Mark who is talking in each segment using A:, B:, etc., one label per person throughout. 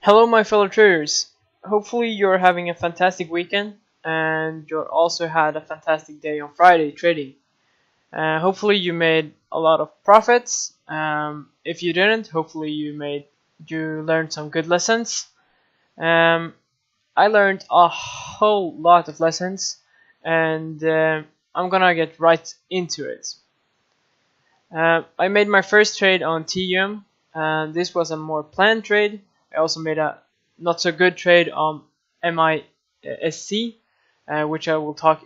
A: Hello, my fellow traders. Hopefully, you're having a fantastic weekend and you also had a fantastic day on Friday trading. Hopefully, you made a lot of profits. If you didn't, hopefully you learned some good lessons. Um, I learned a whole lot of lessons, and I'm gonna get right into it. I made my first trade on TEUM, and this was a more planned trade. I also made a not so good trade on MISC, which I will talk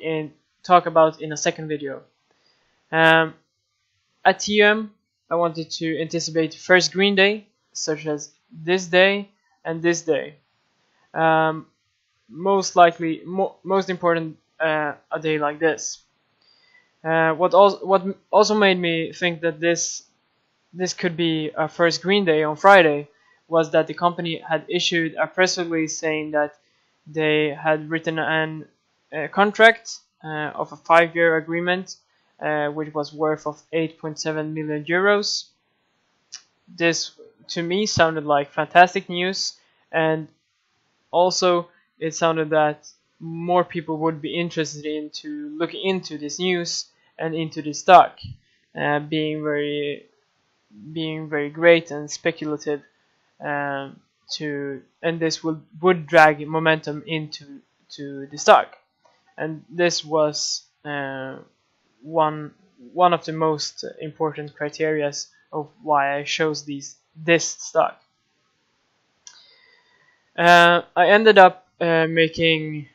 A: about in a second video. Um, at TEUM, I wanted to anticipate the first green day, such as this day and this day. Most likely, most important, a day like this. What also made me think that this could be a first green day on Friday was that the company had issued a press release saying that they had written a contract of a 5-year agreement, which was worth of 8.7 million euros. This to me sounded like fantastic news, and also it sounded that more people would be interested into looking into this news and into the stock, being very great and speculative, and this would drag momentum into the stock, and this was one of the most important criterias of why I chose this stock. I ended up making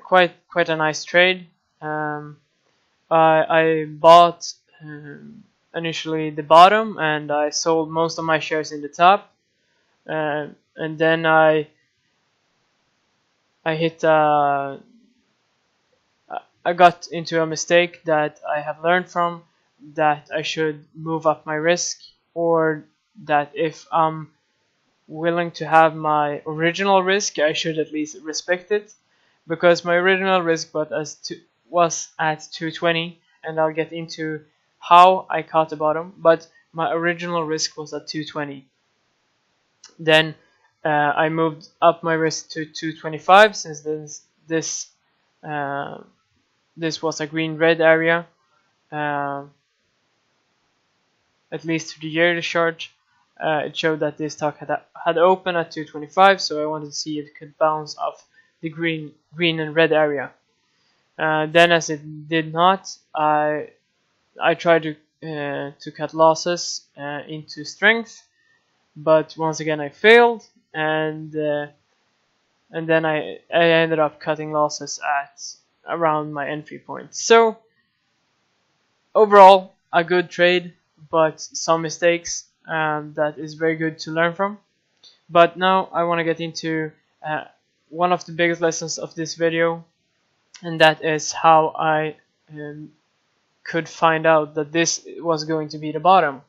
A: quite a nice trade. I bought initially the bottom, and I sold most of my shares in the top, and then I got into a mistake that I have learned from, that I should move up my risk, or that if I'm willing to have my original risk, I should at least respect it, because my original risk was at 220, and I'll get into how I caught the bottom, but my original risk was at 220. Then I moved up my risk to 225, since this was a green-red area, at least to the yearly chart. It showed that this stock had opened at 225, so I wanted to see if it could bounce off the green and red area. Then, as it did not, I tried to cut losses into strength, but once again I failed, and then I ended up cutting losses at around my entry point. So overall, a good trade, but some mistakes. That is very good to learn from. But now I want to get into one of the biggest lessons of this video, and that is how I could find out that this was going to be the bottom.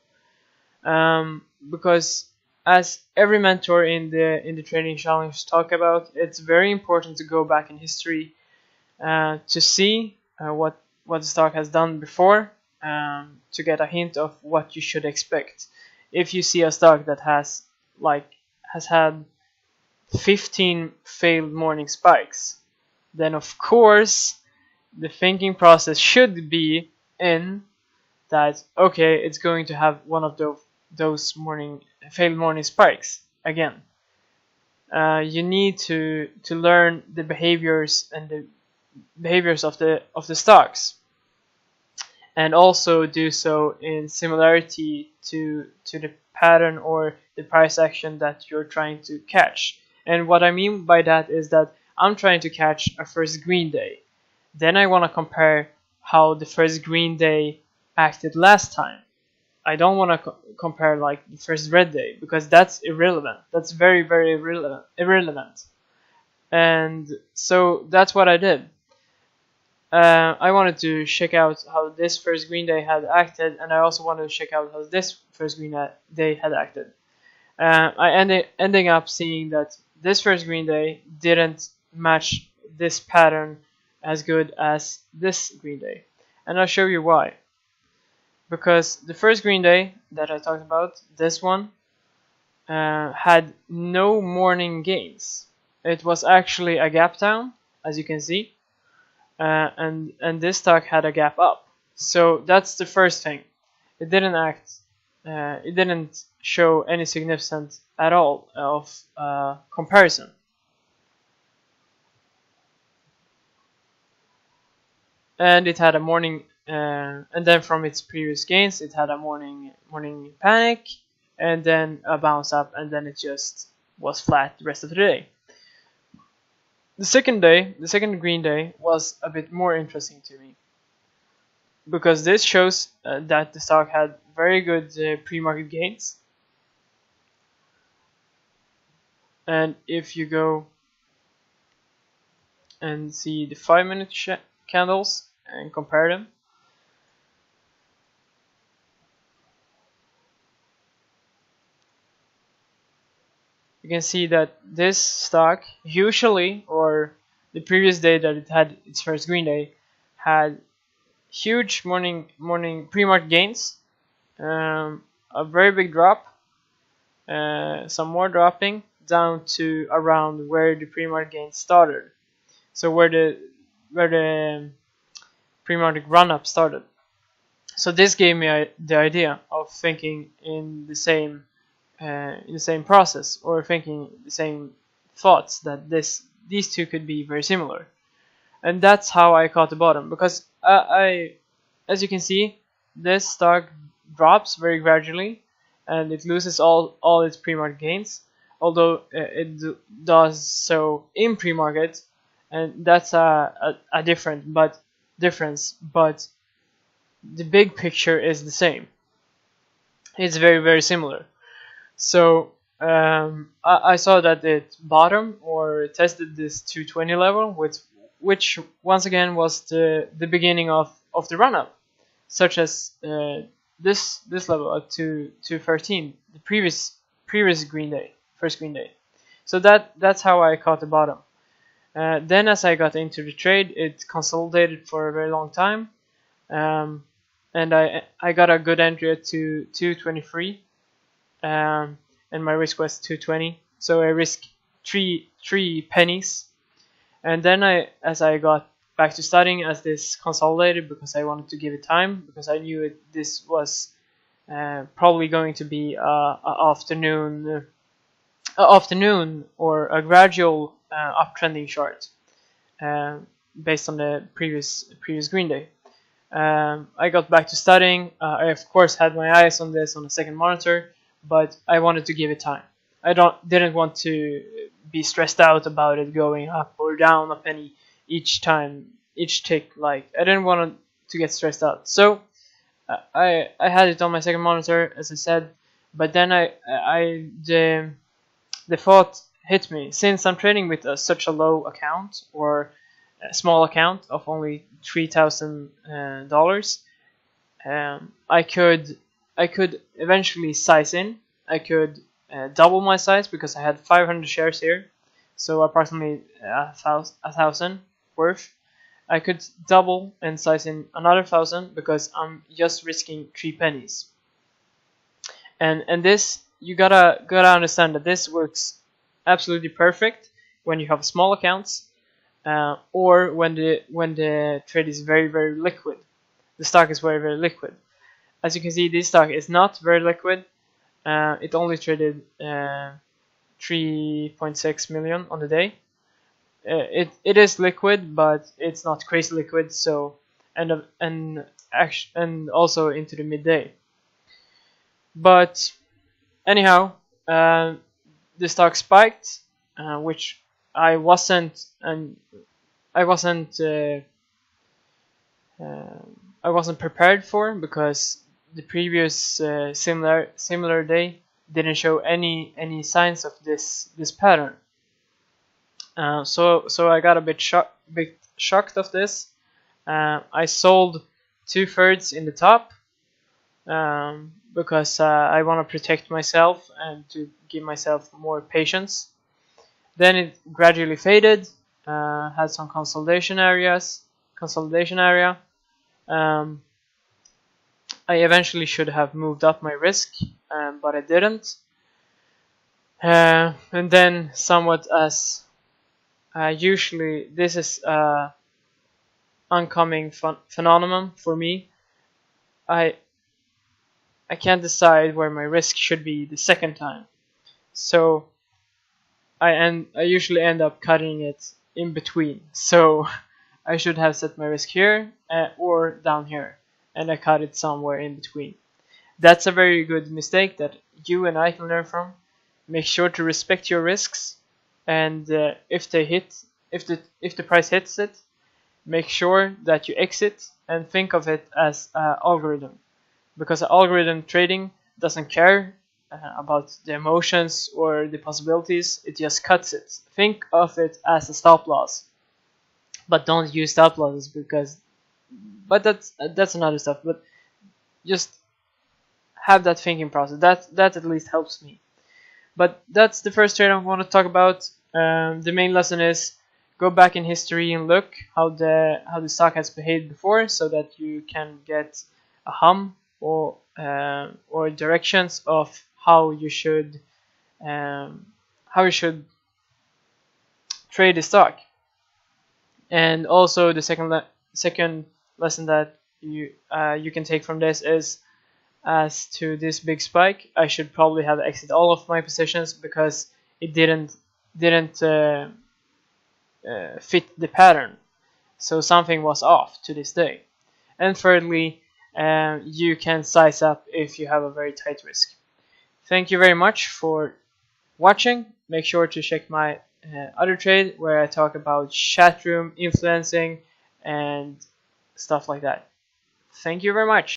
A: Because as every mentor in the trading challenge talk about, it's very important to go back in history to see what the stock has done before, to get a hint of what you should expect. If you see a stock that has had 15 failed morning spikes, then of course the thinking process should be in that, okay, it's going to have one of those failed morning spikes again. You need to learn the behaviors and the behaviors of the stocks, and also do so in similarity to the pattern or the price action that you're trying to catch. And what I mean by that is that I'm trying to catch a first green day. Then I want to compare how the first green day acted last time. I don't want to compare like the first red day, because that's irrelevant. That's very irrelevant. And so that's what I did. I wanted to check out how this first green day had acted, and I also wanted to check out how this first green day had acted. I ending up seeing that this first green day didn't match this pattern as good as this green day, and I'll show you why. Because the first green day that I talked about, this one, had no morning gains. It was actually a gap down, as you can see, and this stock had a gap up. So that's the first thing. It didn't show any significance at all of comparison. And it had a morning, and then from its previous gains, it had a morning panic, and then a bounce up, and then it just was flat the rest of the day. The second green day, was a bit more interesting to me, because this shows that the stock had very good pre-market gains. And if you go and see the 5-minute candles and compare them, you can see that this stock usually, or the previous day that it had its first green day, had huge morning pre-market gains, a very big drop, some more dropping down to around where the pre-market gains started. So where the pre-market run-up started. So this gave me the idea of thinking in the same process, or thinking the same thoughts, that these two could be very similar. And that's how I caught the bottom, because as you can see, this stock drops very gradually, and it loses all its pre-market gains, although it does so in pre-market, and that's a difference, but the big picture is the same. It's very, very similar. So I saw that it bottomed or tested this 220 level, which once again was the beginning of the run-up, such as this level at 213, the previous first green day. So that's how I caught the bottom. Then as I got into the trade, it consolidated for a very long time, and I got a good entry at 223, and my risk was 220, so I risked three pennies. And then as I got back to studying, as this consolidated, because I wanted to give it time, because I knew this was probably going to be a afternoon or a gradual uptrending chart, based on the previous green day. I got back to studying. I of course had my eyes on this on the second monitor, but I wanted to give it time. I didn't want to be stressed out about it going up or down a penny each tick. Like, I didn't want to get stressed out. So I had it on my second monitor, as I said, but then the thought hit me, since I'm trading with such a low account, or a small account of only $3,000, I could eventually size in. I could double my size, because I had 500 shares here, so approximately 1,000 worth. I could double and size in another 1,000, because I'm just risking 3 pennies. And this, you gotta understand that this works absolutely perfect when you have small accounts, or when the trade is very, very liquid. The stock is very, very liquid. As you can see, this stock is not very liquid. It only traded 3.6 million on the day. It is liquid, but it's not crazy liquid. So and also into the midday. But anyhow, the stock spiked, which I wasn't prepared for, because the previous similar day didn't show any signs of this pattern. So I got a bit shocked of this. I sold 2/3 in the top, because I want to protect myself and to give myself more patience. Then it gradually faded, had some consolidation area. I eventually should have moved up my risk, but I didn't. And then somewhat as usually this is oncoming phenomenon for me. I I can't decide where my risk should be the second time, so I usually end up cutting it in between. So I should have set my risk here or down here, and I cut it somewhere in between. That's a very good mistake that you and I can learn from. Make sure to respect your risks, and if the price hits it, make sure that you exit and think of it as an algorithm, because algorithm trading doesn't care about the emotions or the possibilities. It just cuts it. Think of it as a stop loss, but don't use stop losses but that's another stuff. But just have that thinking process. That at least helps me. But that's the first trade I want to talk about. The main lesson is go back in history and look how the stock has behaved before, so that you can get a or directions of how you should trade the stock. And also the second lesson that you can take from this is, as to this big spike, I should probably have exited all of my positions because it didn't fit the pattern. So something was off to this day. And thirdly, you can size up if you have a very tight risk. Thank you very much for watching. Make sure to check my other trade where I talk about chat room influencing and stuff like that. Thank you very much.